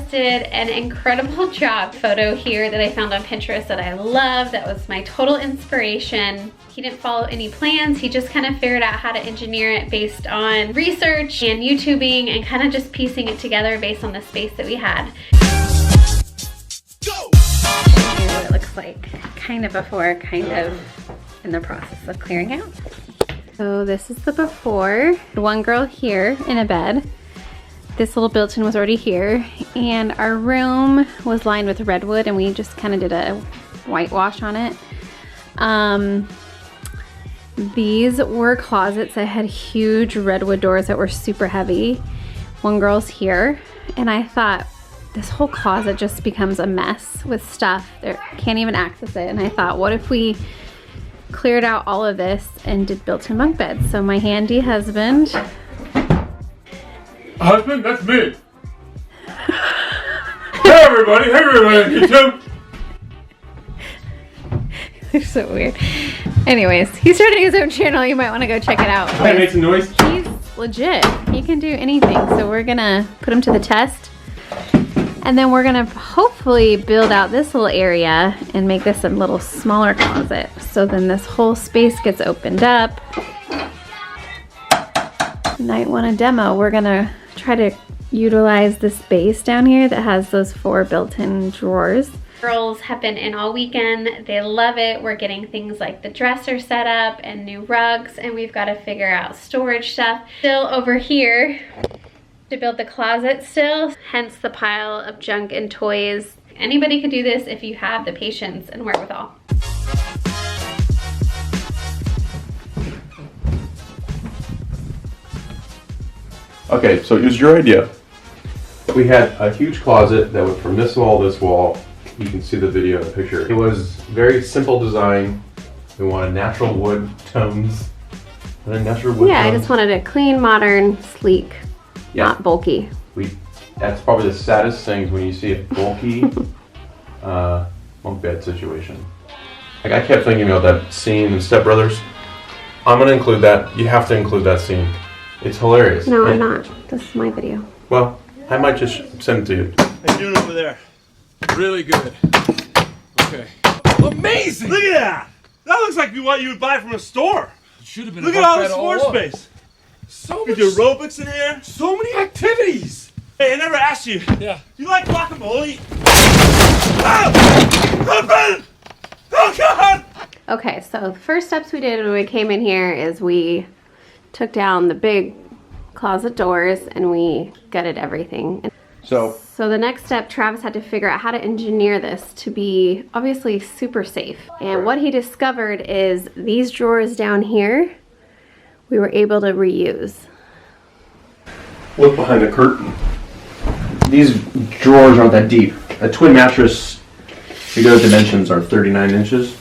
posted an incredible job photo here that I found on Pinterest that I love. That was my total inspiration. He didn't follow any plans. He just kind of figured out how to engineer it based on research and YouTubing and kind of just piecing it together based on the space that we had. Here's what it looks like, kind of before, kind of in the process of clearing out. So this is the before. One girl here in a bed. This little built-in was already here, and our room was lined with redwood, and we just kind of did a whitewash on it. These were closets that had huge redwood doors that were super heavy. One girl's here, and I thought this whole closet just becomes a mess with stuff. There can't even access it, and I thought, what if we cleared out all of this and did built-in bunk beds? So my handy husband. Husband, that's me. Hey everybody, YouTube. They're so weird. Anyways, he's starting his own channel. You might want to go check it out. Can I make some noise? He's legit. He can do anything. So we're gonna put him to the test. And then we're gonna hopefully build out this little area and make this a little smaller closet. So then this whole space gets opened up. You might want a demo. We're gonna try to utilize the space down here that has those 4 built-in drawers. Girls have been in all weekend. They love it. We're getting things like the dresser set up and new rugs, and we've got to figure out storage stuff. Still over here to build the closet still, hence the pile of junk and toys. Anybody can do this if you have the patience and wherewithal. Okay, so here's your idea. We had a huge closet that went from this wall to this wall. You can see the video in the picture. It was very simple design. We wanted natural wood tones. I just wanted a clean, modern, sleek, not bulky. That's probably the saddest things when you see a bulky bunk bed situation. Like, I kept thinking about that scene in Step Brothers. I'm gonna include that. You have to include that scene. It's hilarious. No, I'm not. This is my video. Well, I might just send it to you. How you doing over there? Really good. Okay. Amazing! Look at that! That looks like what you would buy from a store. It should have been. Look at all this floor space. So You much. do aerobics in here. So many activities. Hey, I never asked you. Yeah. Do you like guacamole? Oh! Oh God! Okay, so the first steps we did when we came in here is we took down the big closet doors and we gutted everything. So the next step, Travis had to figure out how to engineer this to be obviously super safe. And what he discovered is these drawers down here, we were able to reuse. look behind the curtain. These drawers aren't that deep. A twin mattress, the dimensions are 39 inches.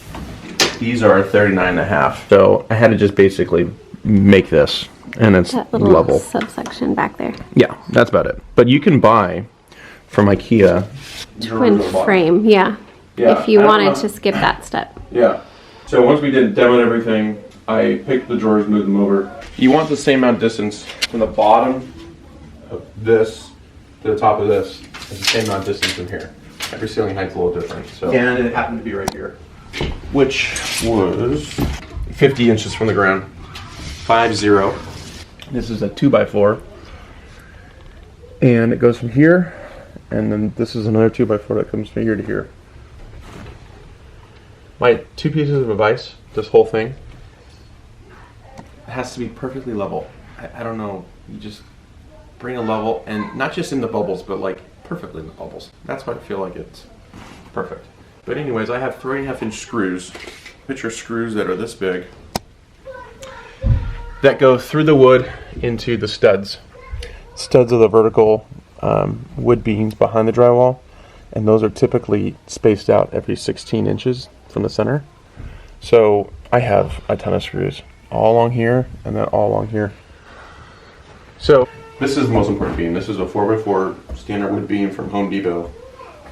These are 39 and a half. So I had to just basically make this, and it's That little level. subsection back there. Yeah, that's about it. But you can buy from IKEA Twin frame, yeah. Yeah, If you I don't wanted know. to skip that step. Yeah. So once we did demo and everything, I picked the drawers, moved them over. You want the same amount of distance from the bottom of this to the top of this. It's the same amount of distance in here. Every ceiling height's a little different. So. And it happened to be right here, which was 50 inches from the ground. 5-0. This is a 2x4. And it goes from here, and then this is another 2x4 that comes from here to here. My two pieces of advice, this whole thing, it has to be perfectly level. I don't know, you just bring a level, and not just in the bubbles, but like perfectly in the bubbles. That's why I feel like it's perfect. But anyways, I have 3.5-inch screws. Picture screws that are this big, that go through the wood into the studs. Studs are the vertical wood beams behind the drywall, and those are typically spaced out every 16 inches from the center. So I have a ton of screws all along here and then all along here. So this is the most important beam. This is a 4x4 standard wood beam from Home Depot.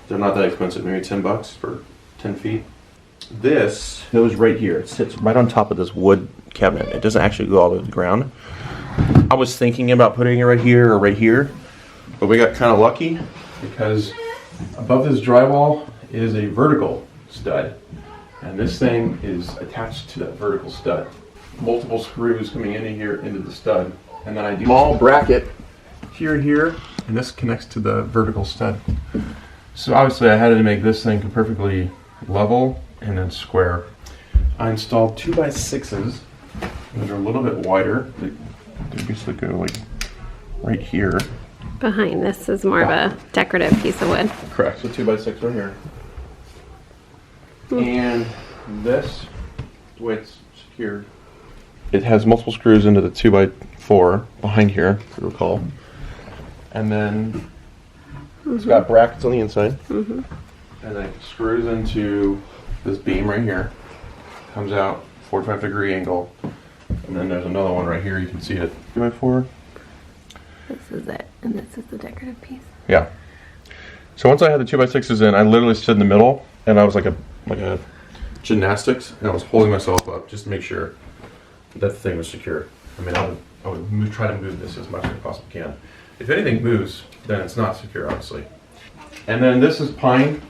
They're not that expensive, maybe $10 for 10 feet. This goes right here. It sits right on top of this wood cabinet. It doesn't actually go all the way to the ground. I was thinking about putting it right here or right here, but we got kind of lucky because above this drywall is a vertical stud, and this thing is attached to that vertical stud. Multiple screws coming into here into the stud, and then I do a small bracket here, and this connects to the vertical stud. So obviously I had to make this thing perfectly level and then square. I installed 2x6s. Those are a little bit wider. They basically go like right here. Behind this is more of a decorative piece of wood. Correct. So 2x6 right here. And this, the way it's secured, it has multiple screws into the 2x4 behind here, if you recall. And then it's got brackets on the inside. And then it screws into this beam right here. Comes out 45-degree angle. And then there's another one right here, you can see it. 2x4. This is it, and this is the decorative piece. Yeah. So once I had the 2x6s in, I literally stood in the middle, and I was like a gymnastics, and I was holding myself up just to make sure that the thing was secure. I mean, I would try to move this as much as I possibly can. If anything moves, then it's not secure, obviously. And then this is pine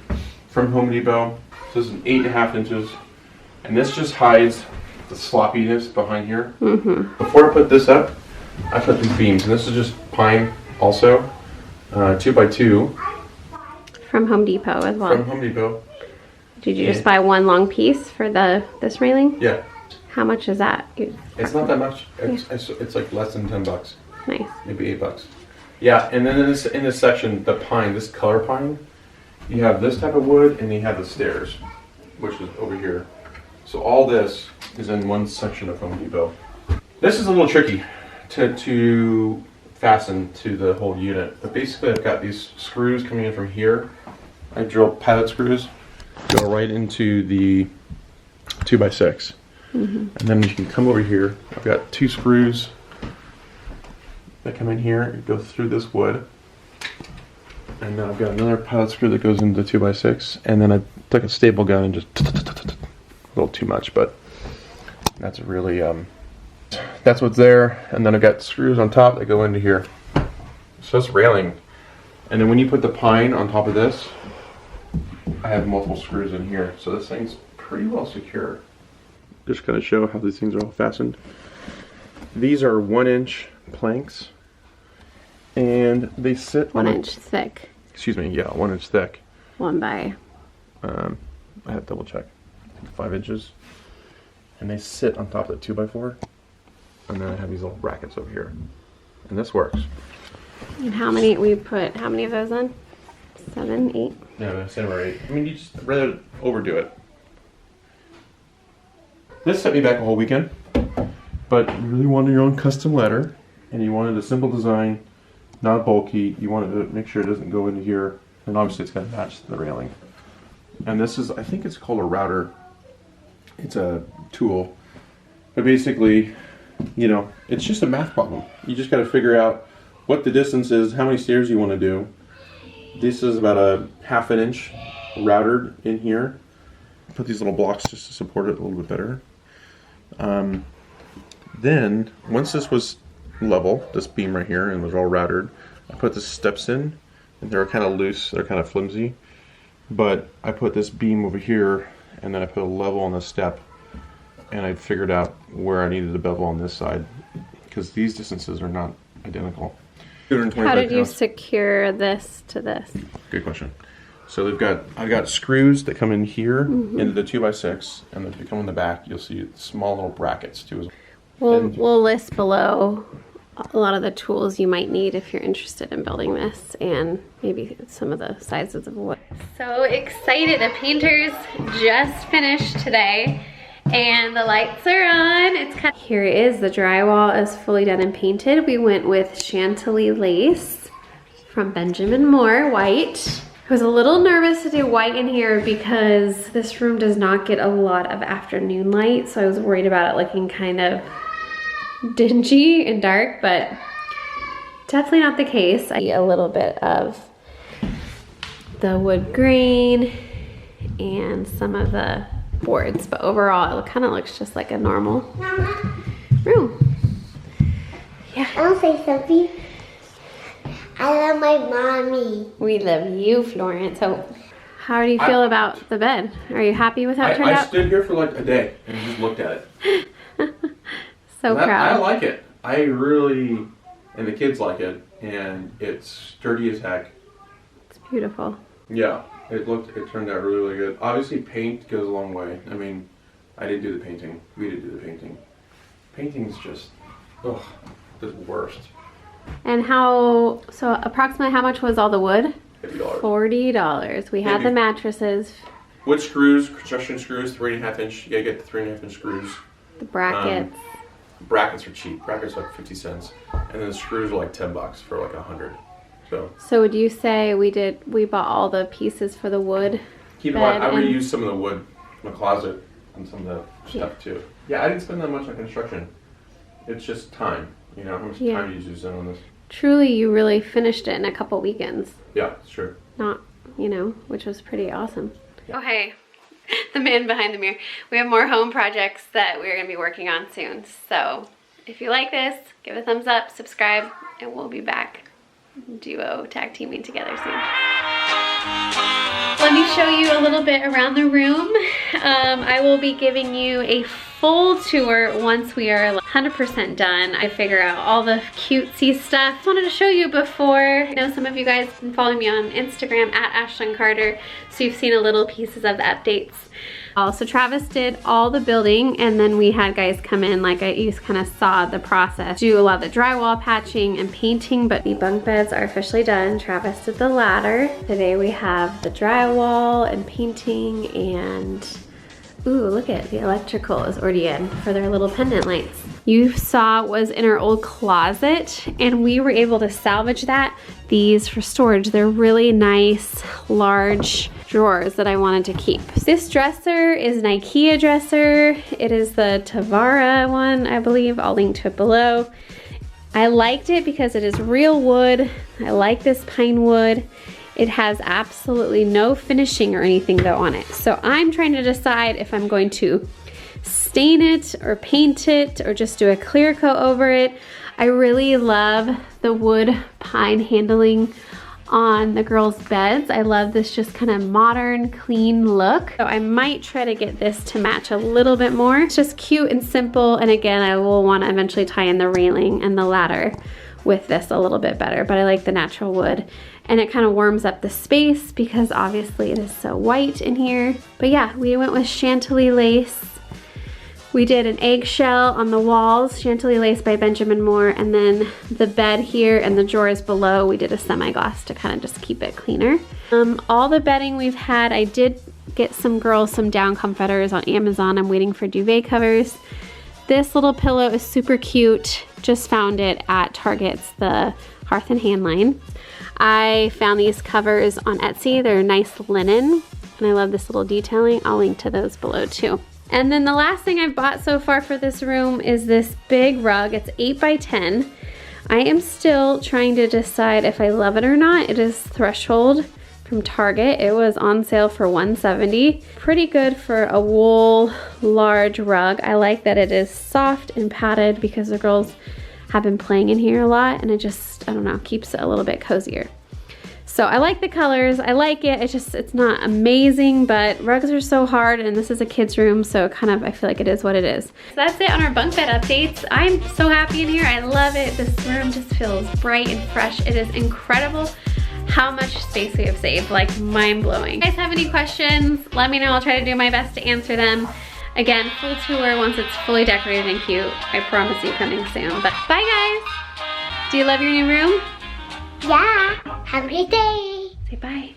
from Home Depot. So this is 8.5 inches, and this just hides the sloppiness behind here. Before I put this up, I put these beams, and this is just pine also, 2x2 From Home Depot as well. from Home Depot. Did you just buy one long piece for this railing? Yeah, How much is that? it's not that much. It's like less than $10, Nice. maybe $8. Yeah, and then in this section, the pine, this color pine, you have this type of wood, and you have the stairs, which is over here. So all this is in one section of Home Depot. This is a little tricky to fasten to the whole unit, but basically I've got these screws coming in from here. I drilled pilot screws, go right into the 2x6, and then you can come over here. I've got 2 screws that come in here, go through this wood, and then I've got another pilot screw that goes into the 2x6, and then I took a staple gun and just a little too much, but that's really that's what's there. And then I've got screws on top that go into here. So it's railing, and then when you put the pine on top of this, I have multiple screws in here, so this thing's pretty well secure. Just kind of show how these things are all fastened. These are 1-inch planks, and they sit 1 inch thick. Excuse me, yeah, 1 inch thick. 1 by. I had to double check. 5 inches, and they sit on top of the 2x4, and then I have these little brackets over here, and this works. And how many of those in? 7, 8? Yeah, 7 or 8. I mean, you just rather overdo it. This set me back a whole weekend, but you really wanted your own custom ladder, and you wanted a simple design, not bulky. You wanted to make sure it doesn't go into here, and obviously it's got to match the railing. And this is, I think it's called a router. It's a tool, but basically, you know, it's just a math problem. You just got to figure out what the distance is, how many stairs you want to do. This is about a 1/2 inch routed in here. Put these little blocks just to support it a little bit better. Then, once this was level, this beam right here, and was all routed, I put the steps in, and they're kind of loose, they're kind of flimsy. But I put this beam over here, and then I put a level on the step, and I figured out where I needed a bevel on this side, because these distances are not identical. 225 How did you pounds. secure this to this? Good question. So I've got screws that come in here into the 2x6, and then if you come in the back, you'll see small little brackets too. We'll list below a lot of the tools you might need if you're interested in building this, and maybe some of the sizes of wood. So excited, the painters just finished today and the lights are on. Here it is, the drywall is fully done and painted. We went with Chantilly lace from Benjamin Moore, white. I was a little nervous to do white in here because this room does not get a lot of afternoon light, so I was worried about it looking kind of dingy and dark, but definitely not the case. I see a little bit of the wood grain and some of the boards, but overall it kind of looks just like a normal room. Yeah. I'll say something. I love my mommy. We love you, Florence. So, how do you feel about the bed? Are you happy with how it turned I out? stood here for like a day and just looked at it. So I proud. like it. I really, and the kids like it, and it's sturdy as heck. It's beautiful. Yeah, it turned out really, really good. Obviously, paint goes a long way. I mean, I didn't do the painting. We did do the painting. Painting's just, ugh, the worst. And so approximately how much was all the wood? $50. $40. We had Maybe. the mattresses, Wood screws, construction screws, 3.5 inch. You gotta get the 3.5 inch screws. the brackets. Brackets are cheap. Brackets are like 50 cents, and then the screws are like $10 for like 100. So would you say we bought all the pieces for the wood? Keep in mind, I bed and- reused some of the wood from the closet and some of the stuff too. Yeah, I didn't spend that much on construction. It's just time. You know, how much Yeah. time do you use on this? Truly, you really finished it in a couple weekends. Yeah, it's true. Not, which was pretty awesome. Oh, hey, the man behind the mirror. We have more home projects that we're going to be working on soon. So if you like this, give a thumbs up, subscribe, and we'll be back duo tag teaming together soon. Let me show you a little bit around the room. I will be giving you a full tour once we are 100% done. I figure out all the cutesy stuff. I wanted to show you before. I know some of you guys have been following me on Instagram at Ashlyn Carter, so you've seen a little pieces of the updates. Also, Travis did all the building, and then we had guys come in, like you kind of saw the process, do a lot of the drywall patching and painting, but the bunk beds are officially done. Travis did the ladder. Today we have the drywall and painting, and ooh, look at the electrical is already in for their little pendant lights. You saw was in our old closet, and we were able to salvage that. These for storage. They're really nice, large drawers that I wanted to keep. This dresser is an IKEA dresser. It is the Tavara one, I believe. I'll link to it below. I liked it because it is real wood. I like this pine wood. It has absolutely no finishing or anything though on it. So I'm trying to decide if I'm going to stain it or paint it or just do a clear coat over it. I really love the wood pine handling on the girls' beds. I love this just kind of modern, clean look. So I might try to get this to match a little bit more. It's just cute and simple. And again, I will want to eventually tie in the railing and the ladder with this a little bit better, but I like the natural wood. And it kind of warms up the space because obviously it is so white in here. But yeah, we went with Chantilly lace. We did an eggshell on the walls, Chantilly lace by Benjamin Moore, and then the bed here and the drawers below, we did a semi-gloss to kind of just keep it cleaner. All the bedding we've had, I did get some girls some down comforters on Amazon. I'm waiting for duvet covers. This little pillow is super cute. Just found it at Target's, the Hearth and Hand line. I found these covers on Etsy. They're nice linen, and I love this little detailing. I'll link to those below too. And then the last thing I've bought so far for this room is this big rug. It's 8 by 10. I am still trying to decide if I love it or not. It is Threshold from Target. It was on sale for $170. Pretty good for a wool large rug. I like that it is soft and padded because the girls have been playing in here a lot, and it just, I don't know, keeps it a little bit cozier. So I like the colors, I like it. It's not amazing, but rugs are so hard, and this is a kid's room, so kind of, I feel like it is what it is. So that's it on our bunk bed updates. I'm so happy in here, I love it. This room just feels bright and fresh. It is incredible how much space we have saved, like mind-blowing. If you guys have any questions, let me know. I'll try to do my best to answer them. Again, full tour once it's fully decorated and cute. I promise you, coming soon. But bye guys. Do you love your new room? Yeah. Have a great day. Say bye.